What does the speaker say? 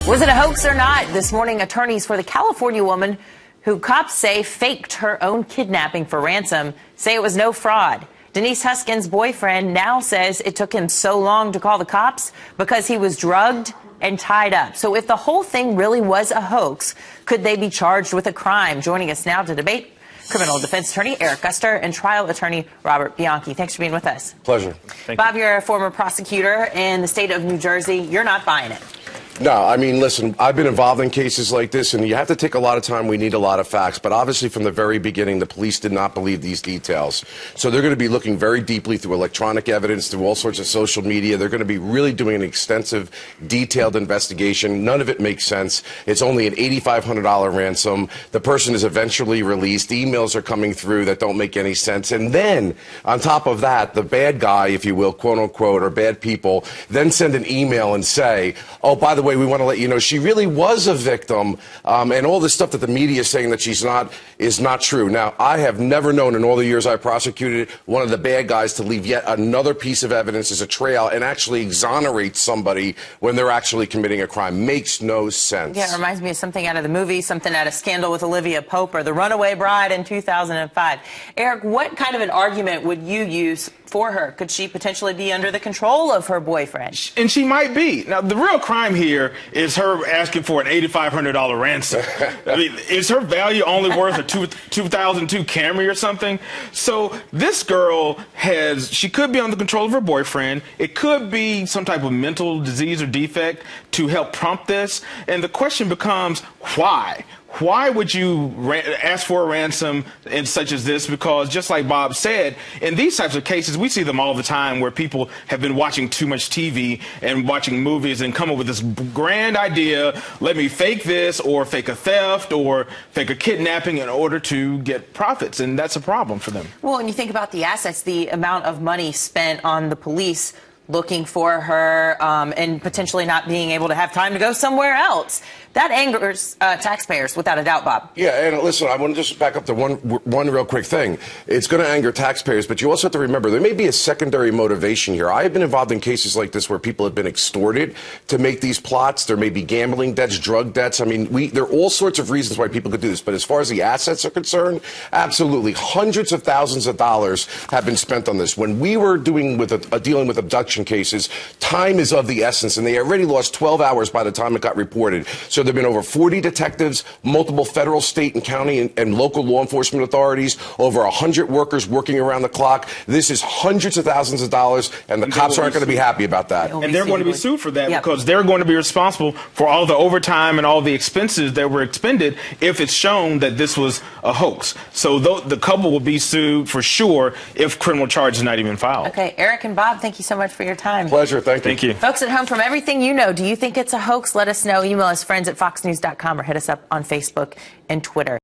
Was it a hoax or not? This morning, attorneys for the California woman who cops say faked her own kidnapping for ransom say it was no fraud. Denise Huskin's boyfriend now says it took him so long to call the cops because he was drugged and tied up. So if the whole thing really was a hoax, could they be charged with a crime? Joining us now to debate, criminal defense attorney Eric Guster and trial attorney Robert Bianchi. Thanks for being with us. Pleasure. Bob, you're a former prosecutor in the state of New Jersey. You're not buying it. No, I mean, listen, I've been involved in cases like this, and you have to take a lot of time. We need a lot of facts. But obviously, from the very beginning, the police did not believe these details. So they're going to be looking very deeply through electronic evidence, through all sorts of social media. They're going to be really doing an extensive, detailed investigation. None of it makes sense. It's only an $8,500 ransom. The person is eventually released. Emails are coming through that don't make any sense. And then, on top of that, the bad guy, if you will, quote unquote, or bad people, then send an email and say, oh, by the way, we want to let you know she really was a victim, and all this stuff that the media is saying that she's not is not true. Now, I have never known in all the years I prosecuted one of the bad guys to leave yet another piece of evidence as a trail and actually exonerate somebody when they're actually committing a crime. Makes no sense. Yeah, it reminds me of something out of the movie, something out of Scandal with Olivia Pope or The Runaway Bride in 2005. Eric, what kind of an argument would you use for her? Could she potentially be under the control of her boyfriend? And she might be. Now, the real crime here is her asking for an $8,500 ransom. I mean, is her value only worth a 2002 Camry or something? So this girl she could be under the control of her boyfriend. It could be some type of mental disease or defect to help prompt this. And the question becomes, why? Why would you ask for a ransom in such as this? Because just like Bob said, in these types of cases, we see them all the time where people have been watching too much TV and watching movies and come up with this grand idea, let me fake this or fake a theft or fake a kidnapping in order to get profits. And that's a problem for them. Well, when you think about the assets, the amount of money spent on the police looking for her and potentially not being able to have time to go somewhere else. That angers taxpayers, without a doubt, Bob. Yeah, and listen, I want to just back up to one real quick thing. It's going to anger taxpayers, but you also have to remember there may be a secondary motivation here. I have been involved in cases like this where people have been extorted to make these plots. There may be gambling debts, drug debts. I mean, there are all sorts of reasons why people could do this. But as far as the assets are concerned, absolutely, hundreds of thousands of dollars have been spent on this. When we were dealing with abduction cases, time is of the essence, and they already lost 12 hours by the time it got reported. So there have been over 40 detectives, multiple federal, state, and county and local law enforcement authorities, over 100 workers working around the clock. This is hundreds of thousands of dollars, and the cops aren't going to be happy about that. And they're going to be sued for that because they're going to be responsible for all the overtime and all the expenses that were expended if it's shown that this was a hoax. So the couple will be sued for sure if criminal charge is not even filed. Okay, Eric and Bob, thank you so much for your time. Pleasure. Thank you. Thank you. Folks at home, from everything you know, do you think it's a hoax? Let us know. Email us friends@foxnews.com or hit us up on Facebook and Twitter.